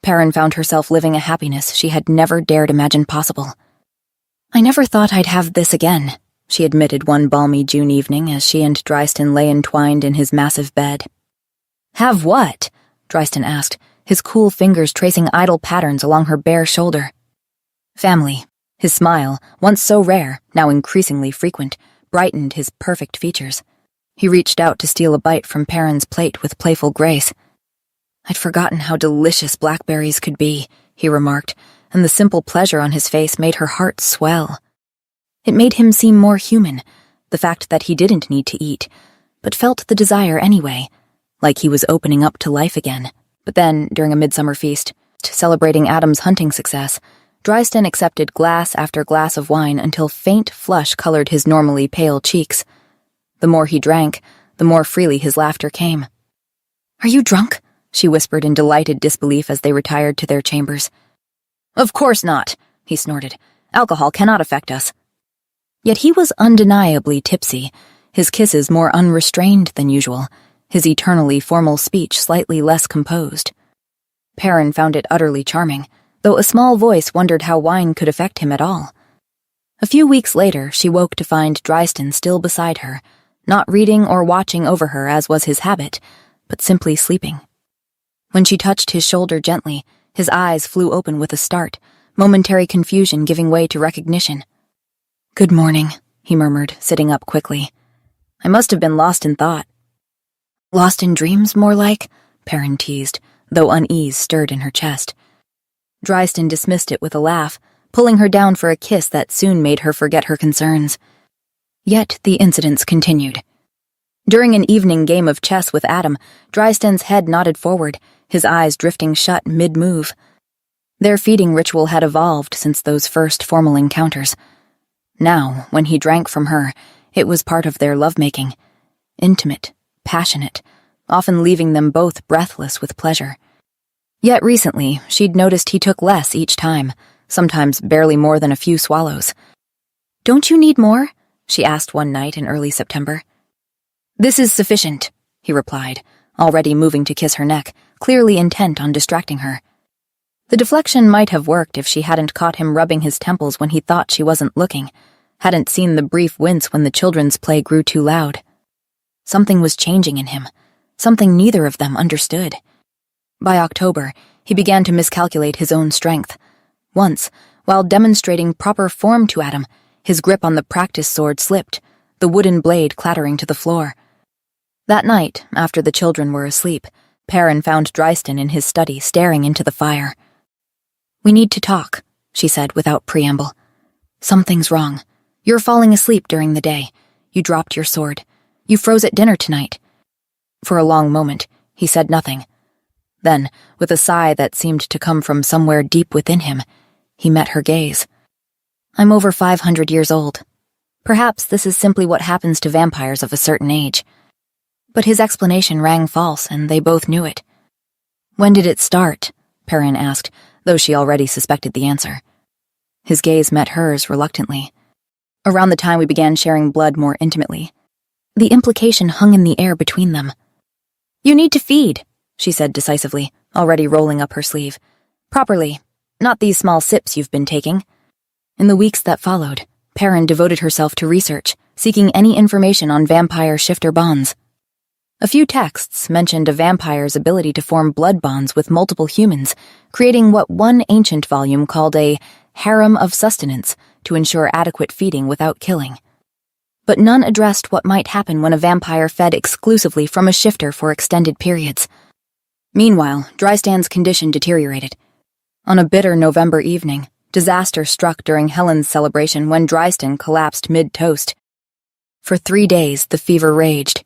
Perrin found herself living a happiness she had never dared imagine possible. I never thought I'd have this again, she admitted one balmy June evening as she and Dryston lay entwined in his massive bed. Have what? Dryston asked, his cool fingers tracing idle patterns along her bare shoulder. Family. His smile, once so rare, now increasingly frequent, brightened his perfect features. He reached out to steal a bite from Perrin's plate with playful grace. I'd forgotten how delicious blackberries could be, he remarked, and the simple pleasure on his face made her heart swell. It made him seem more human, the fact that he didn't need to eat, but felt the desire anyway, like he was opening up to life again. But then, during a midsummer feast, celebrating Adam's hunting success, Dryston accepted glass after glass of wine until faint flush colored his normally pale cheeks. The more he drank, the more freely his laughter came. Are you drunk? She whispered in delighted disbelief as they retired to their chambers. Of course not, he snorted. Alcohol cannot affect us. Yet he was undeniably tipsy, his kisses more unrestrained than usual, his eternally formal speech slightly less composed. Perrin found it utterly charming, though a small voice wondered how wine could affect him at all. A few weeks later, she woke to find Dryston still beside her, not reading or watching over her as was his habit, but simply sleeping. When she touched his shoulder gently, his eyes flew open with a start, momentary confusion giving way to recognition. Good morning, he murmured, sitting up quickly. I must have been lost in thought. Lost in dreams, more like? Perrin teased, though unease stirred in her chest. Dryston dismissed it with a laugh, pulling her down for a kiss that soon made her forget her concerns. Yet the incidents continued. During an evening game of chess with Adam, Dryston's head nodded forward, his eyes drifting shut mid-move. Their feeding ritual had evolved since those first formal encounters. Now, when he drank from her, it was part of their lovemaking. Intimate, passionate, often leaving them both breathless with pleasure. Yet recently, she'd noticed he took less each time, sometimes barely more than a few swallows. Don't you need more? She asked one night in early September. This is sufficient, he replied, already moving to kiss her neck, clearly intent on distracting her. The deflection might have worked if she hadn't caught him rubbing his temples when he thought she wasn't looking, hadn't seen the brief wince when the children's play grew too loud. Something was changing in him, something neither of them understood. By October, he began to miscalculate his own strength. Once, while demonstrating proper form to Adam, his grip on the practice sword slipped, the wooden blade clattering to the floor. That night, after the children were asleep, Perrin found Dryston in his study staring into the fire. We need to talk, she said without preamble. Something's wrong. You're falling asleep during the day. You dropped your sword. You froze at dinner tonight. For a long moment, he said nothing. Then, with a sigh that seemed to come from somewhere deep within him, he met her gaze. I'm over 500 years old. Perhaps this is simply what happens to vampires of a certain age. But his explanation rang false, and they both knew it. When did it start? Perrin asked, though she already suspected the answer. His gaze met hers reluctantly. Around the time we began sharing blood more intimately. The implication hung in the air between them. You need to feed, she said decisively, already rolling up her sleeve. Properly, not these small sips you've been taking. In the weeks that followed, Perrin devoted herself to research, seeking any information on vampire shifter bonds. A few texts mentioned a vampire's ability to form blood bonds with multiple humans, creating what one ancient volume called a harem of sustenance to ensure adequate feeding without killing. but none addressed what might happen when a vampire fed exclusively from a shifter for extended periods. Meanwhile, Drystan's condition deteriorated. On a bitter November evening, disaster struck during Helen's celebration when Drystan collapsed mid-toast. For 3 days, the fever raged.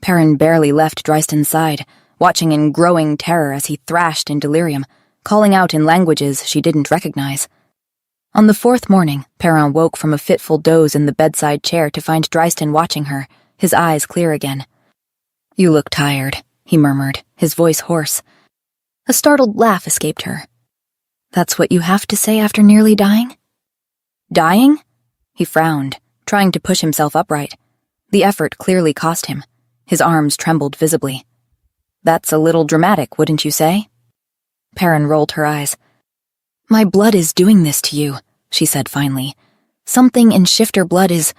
Perrin barely left Drystan's side, watching in growing terror as he thrashed in delirium, calling out in languages she didn't recognize. On the 4th morning, Perrin woke from a fitful doze in the bedside chair to find Drystan watching her, his eyes clear again. "You look tired," he murmured, his voice hoarse. A startled laugh escaped her. "That's what you have to say after nearly dying?" "Dying?" He frowned, trying to push himself upright. The effort clearly cost him. His arms trembled visibly. "That's a little dramatic, wouldn't you say?" Perrin rolled her eyes. "My blood is doing this to you," she said finally. "Something in shifter blood is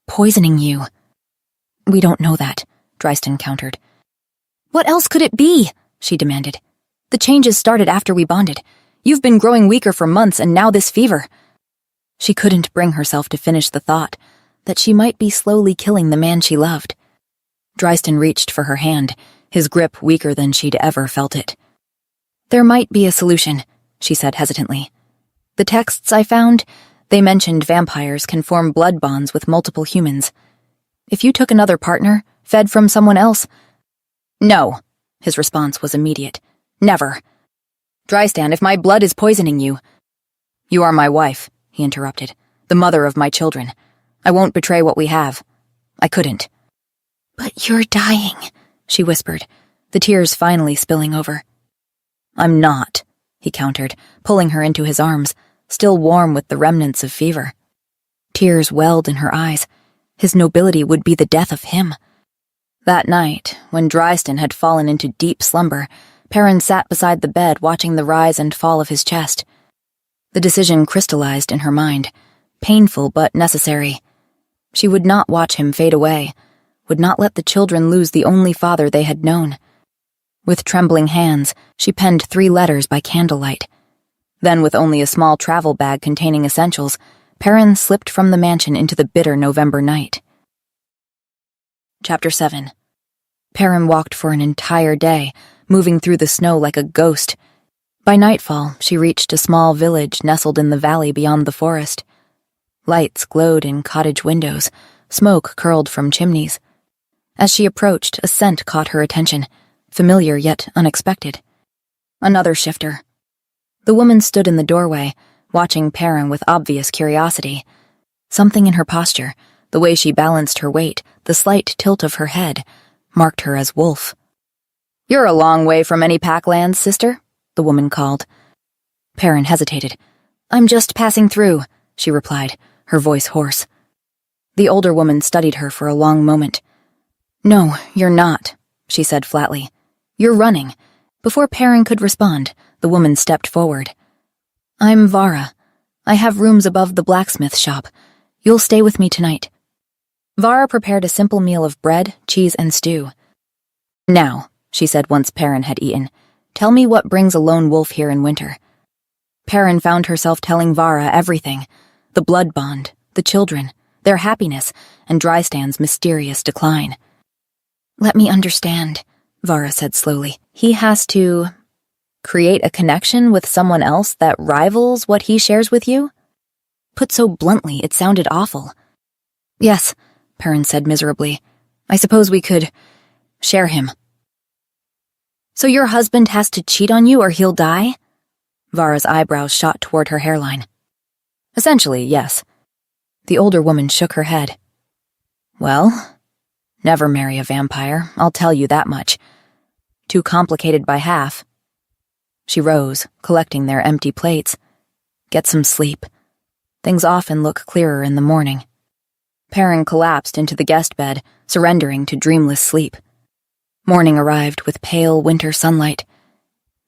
poisoning you." "We don't know that," Drystan countered. "What else could it be?" she demanded. "The changes started after we bonded. You've been growing weaker for months, and now this fever." She couldn't bring herself to finish the thought that she might be slowly killing the man she loved. Drystan reached for her hand, his grip weaker than she'd ever felt it. "There might be a solution," she said hesitantly. "The texts I found, they mentioned vampires can form blood bonds with multiple humans. If you took another partner, fed from someone else—" "No," his response was immediate. "Never. Drystan, if my blood is poisoning you—" "You are my wife," he interrupted, "the mother of my children. I won't betray what we have. I couldn't." "But you're dying," she whispered, the tears finally spilling over. "I'm not," he countered, pulling her into his arms, still warm with the remnants of fever. Tears welled in her eyes. His nobility would be the death of him. That night, when Drystan had fallen into deep slumber, Perrin sat beside the bed watching the rise and fall of his chest. The decision crystallized in her mind, painful but necessary. She would not watch him fade away, would not let the children lose the only father they had known. With trembling hands, she penned 3 letters by candlelight. Then, with only a small travel bag containing essentials, Perrin slipped from the mansion into the bitter November night. Chapter 7. Perrin walked for an entire day, moving through the snow like a ghost. By nightfall, she reached a small village nestled in the valley beyond the forest. Lights glowed in cottage windows, smoke curled from chimneys. As she approached, a scent caught her attention, familiar yet unexpected. Another shifter. The woman stood in the doorway, watching Perrin with obvious curiosity. Something in her posture, the way she balanced her weight, the slight tilt of her head, marked her as wolf. "You're a long way from any packlands, sister," the woman called. Perrin hesitated. "I'm just passing through," she replied, her voice hoarse. The older woman studied her for a long moment. "No, you're not," she said flatly. "You're running." Before Perrin could respond, the woman stepped forward. "I'm Vara. I have rooms above the blacksmith shop. You'll stay with me tonight." Vara prepared a simple meal of bread, cheese, and stew. "Now," she said once Perrin had eaten, "tell me what brings a lone wolf here in winter." Perrin found herself telling Vara everything: the blood bond, the children, their happiness, and Drystan's mysterious decline. "Let me understand," Vara said slowly. "He has to create a connection with someone else that rivals what he shares with you?" Put so bluntly, it sounded awful. "Yes," Perrin said miserably. "I suppose we could share him." "So your husband has to cheat on you or he'll die?" Vara's eyebrows shot toward her hairline. "Essentially, yes." The older woman shook her head. "Well, never marry a vampire, I'll tell you that much. Too complicated by half." She rose, collecting their empty plates. "Get some sleep. Things often look clearer in the morning." Perrin collapsed into the guest bed, surrendering to dreamless sleep. Morning arrived with pale winter sunlight.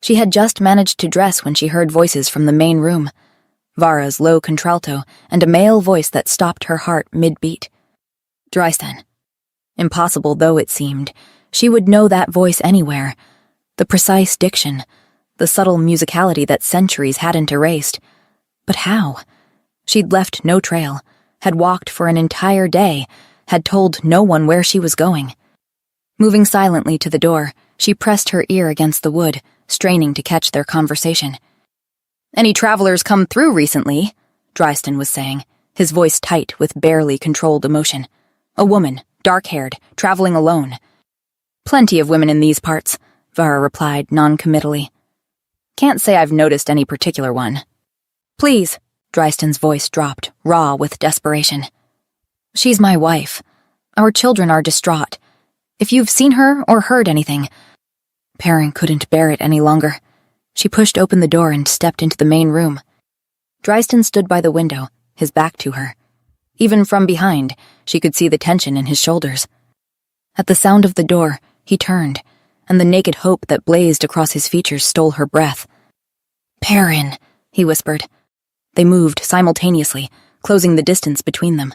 She had just managed to dress when she heard voices from the main room, Vara's low contralto and a male voice that stopped her heart mid-beat. Drystan. Impossible though it seemed, she would know that voice anywhere. The precise diction, the subtle musicality that centuries hadn't erased. But how? She'd left no trail, had walked for an entire day, had told no one where she was going. Moving silently to the door, she pressed her ear against the wood, straining to catch their conversation. "Any travelers come through recently?" Dryston was saying, his voice tight with barely controlled emotion. "A woman, dark-haired, traveling alone." "Plenty of women in these parts," Vara replied non-committally. "Can't say I've noticed any particular one." "Please," Dryston's voice dropped, raw with desperation. "She's my wife. Our children are distraught. If you've seen her or heard anything—" Perrin couldn't bear it any longer. She pushed open the door and stepped into the main room. Dryston stood by the window, his back to her. Even from behind, she could see the tension in his shoulders. At the sound of the door, he turned, and the naked hope that blazed across his features stole her breath. "Perrin," he whispered. They moved simultaneously, closing the distance between them.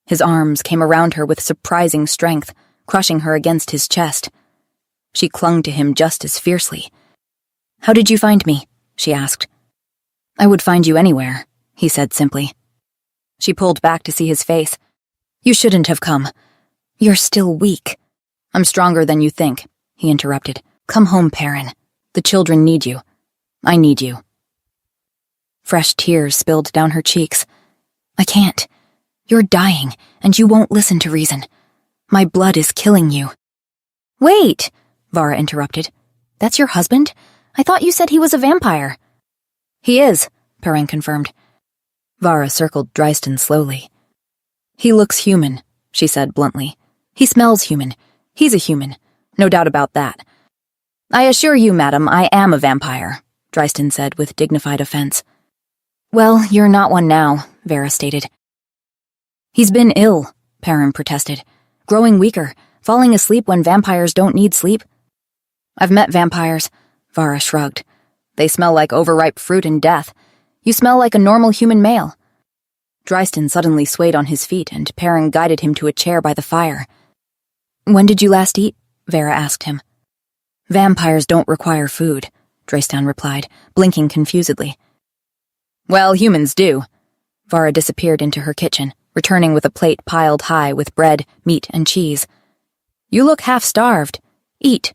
His arms came around her with surprising strength, crushing her against his chest. She clung to him just as fiercely. "How did you find me?" she asked. "I would find you anywhere," he said simply. She pulled back to see his face. "You shouldn't have come. You're still weak." "I'm stronger than you think," he interrupted. "Come home, Perrin. The children need you. I need you." Fresh tears spilled down her cheeks. "I can't. You're dying, and you won't listen to reason. My blood is killing you." "Wait," Vara interrupted. "That's your husband? I thought you said he was a vampire." "He is," Perrin confirmed. Vara circled Dryston slowly. "He looks human," she said bluntly. "He smells human. He's a human. No doubt about that." "I assure you, madam, I am a vampire," Dryston said with dignified offense. "Well, you're not one now," Vara stated. "He's been ill," Perrin protested. "Growing weaker, falling asleep when vampires don't need sleep." "I've met vampires," Vara shrugged. "They smell like overripe fruit and death. You smell like a normal human male." Dryston suddenly swayed on his feet, and Perrin guided him to a chair by the fire. "When did you last eat?" Vara asked him. "Vampires don't require food," Dryston replied, blinking confusedly. "Well, humans do." Vara disappeared into her kitchen, returning with a plate piled high with bread, meat, and cheese. "You look half-starved. Eat."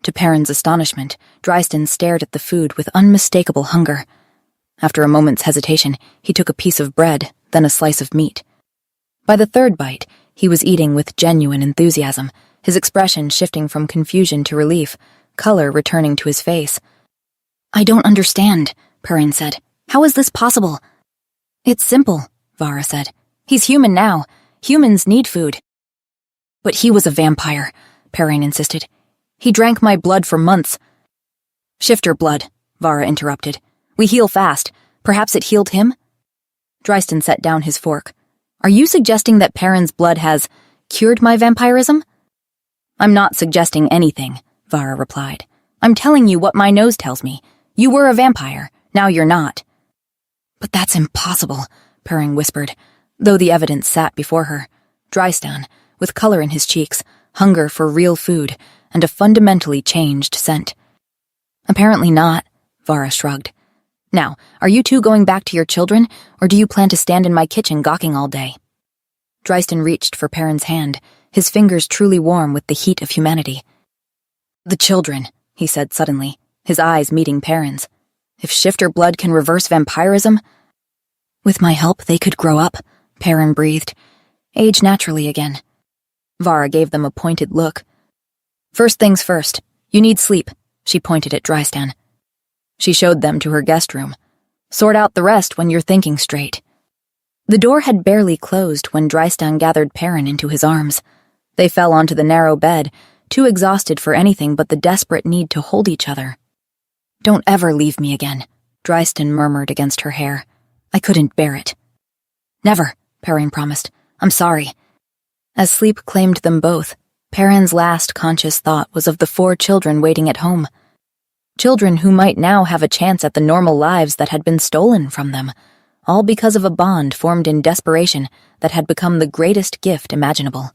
To Perrin's astonishment, Dryston stared at the food with unmistakable hunger. After a moment's hesitation, he took a piece of bread, then a slice of meat. By the third bite, he was eating with genuine enthusiasm, his expression shifting from confusion to relief, color returning to his face. "I don't understand," Perrin said. "How is this possible?" "It's simple," Vara said. "He's human now. Humans need food." "But he was a vampire," Perrin insisted. "He drank my blood for months." "Shifter blood," Vara interrupted. "We heal fast. Perhaps it healed him?" Dryston set down his fork. "Are you suggesting that Perrin's blood has cured my vampirism?" "I'm not suggesting anything," Vara replied. "I'm telling you what my nose tells me. You were a vampire. Now you're not." "But that's impossible," Perrin whispered, though the evidence sat before her. Dryston, with color in his cheeks, hunger for real food, and a fundamentally changed scent. "Apparently not," Vara shrugged. "Now, are you two going back to your children, or do you plan to stand in my kitchen gawking all day?" Dryston reached for Perrin's hand, his fingers truly warm with the heat of humanity. "The children," he said suddenly, his eyes meeting Perrin's. "If shifter blood can reverse vampirism—" "With my help, they could grow up," Perrin breathed. "Age naturally again." Vara gave them a pointed look. "First things first. You need sleep," she pointed at Dryston. She showed them to her guest room. "Sort out the rest when you're thinking straight." The door had barely closed when Dryston gathered Perrin into his arms. They fell onto the narrow bed, too exhausted for anything but the desperate need to hold each other. "Don't ever leave me again," Dryston murmured against her hair. "I couldn't bear it." "Never," Perrin promised. "I'm sorry." As sleep claimed them both, Perrin's last conscious thought was of the 4 children waiting at home. Children who might now have a chance at the normal lives that had been stolen from them, all because of a bond formed in desperation that had become the greatest gift imaginable.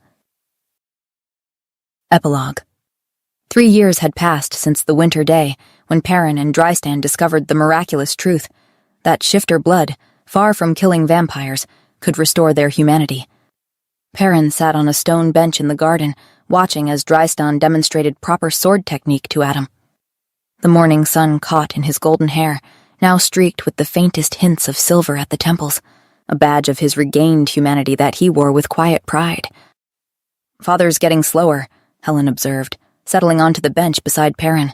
Epilogue. 3 years had passed since the winter day when Perrin and Dryston discovered the miraculous truth that shifter blood, far from killing vampires, could restore their humanity. Perrin sat on a stone bench in the garden, watching as Dristan demonstrated proper sword technique to Adam. The morning sun caught in his golden hair, now streaked with the faintest hints of silver at the temples, a badge of his regained humanity that he wore with quiet pride. "Father's getting slower," Helen observed, settling onto the bench beside Perrin.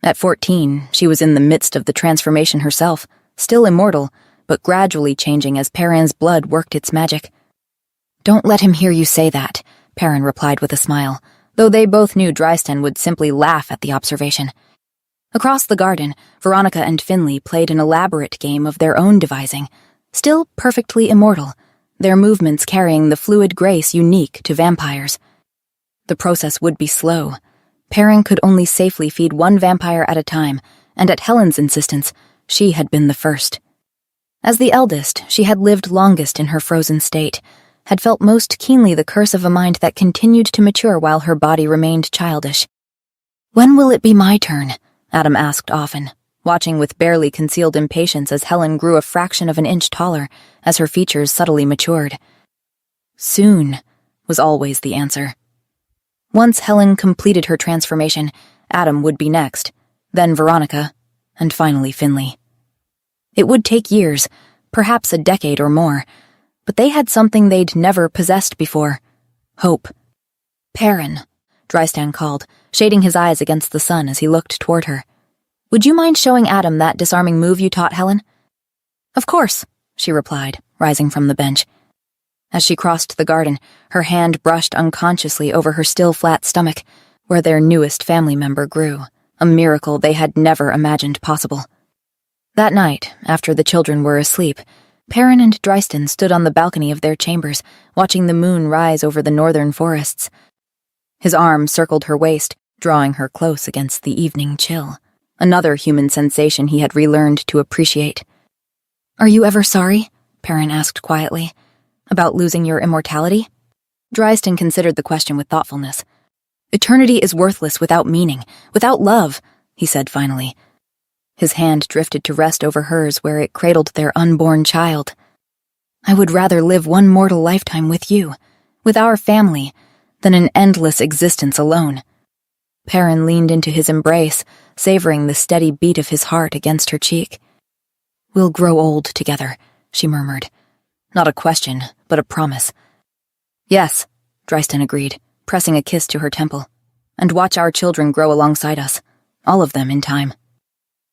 At 14, she was in the midst of the transformation herself, still immortal, but gradually changing as Perrin's blood worked its magic. "Don't let him hear you say that," Perrin replied with a smile, though they both knew Dristan would simply laugh at the observation. Across the garden, Veronica and Finley played an elaborate game of their own devising, still perfectly immortal, their movements carrying the fluid grace unique to vampires. The process would be slow. Perrin could only safely feed one vampire at a time, and at Helen's insistence, she had been the first. As the eldest, she had lived longest in her frozen state, had felt most keenly the curse of a mind that continued to mature while her body remained childish. "When will it be my turn?" Adam asked often, watching with barely concealed impatience as Helen grew a fraction of an inch taller, as her features subtly matured. "Soon," was always the answer. Once Helen completed her transformation, Adam would be next, then Veronica, and finally Finley. It would take years, perhaps a decade or more, but they had something they'd never possessed before: hope. "Perrin," Dristan called, shading his eyes against the sun as he looked toward her. "Would you mind showing Adam that disarming move you taught Helen?" "Of course," she replied, rising from the bench. As she crossed the garden, her hand brushed unconsciously over her still flat stomach, where their newest family member grew, a miracle they had never imagined possible. That night, after the children were asleep, Perrin and Dristan stood on the balcony of their chambers, watching the moon rise over the northern forests. His arm circled her waist, drawing her close against the evening chill, another human sensation he had relearned to appreciate. "Are you ever sorry?" Perrin asked quietly. "About losing your immortality?" Dristan considered the question with thoughtfulness. "Eternity is worthless without meaning, without love," he said finally. His hand drifted to rest over hers where it cradled their unborn child. "I would rather live one mortal lifetime with you, with our family, than an endless existence alone." Perrin leaned into his embrace, savoring the steady beat of his heart against her cheek. "We'll grow old together," she murmured. Not a question, but a promise. "Yes," Dristan agreed, pressing a kiss to her temple. "And watch our children grow alongside us, all of them in time."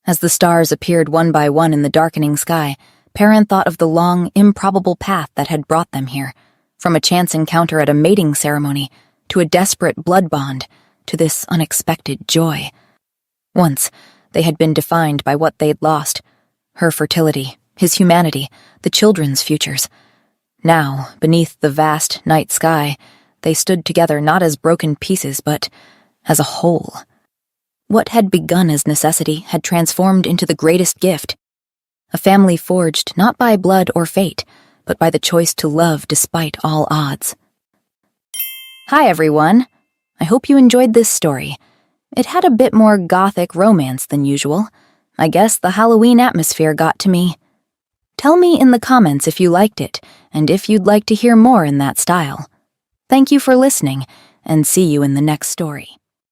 As the stars appeared one by one in the darkening sky, Perrin thought of the long, improbable path that had brought them here, from a chance encounter at a mating ceremony, to a desperate blood bond, to this unexpected joy. Once, they had been defined by what they'd lost: her fertility, his humanity, the children's futures. Now, beneath the vast night sky, they stood together not as broken pieces, but as a whole. What had begun as necessity had transformed into the greatest gift: a family forged not by blood or fate, but by the choice to love despite all odds. Hi everyone! I hope you enjoyed this story. It had a bit more gothic romance than usual. I guess the Halloween atmosphere got to me. Tell me in the comments if you liked it, and if you'd like to hear more in that style. Thank you for listening, and see you in the next story.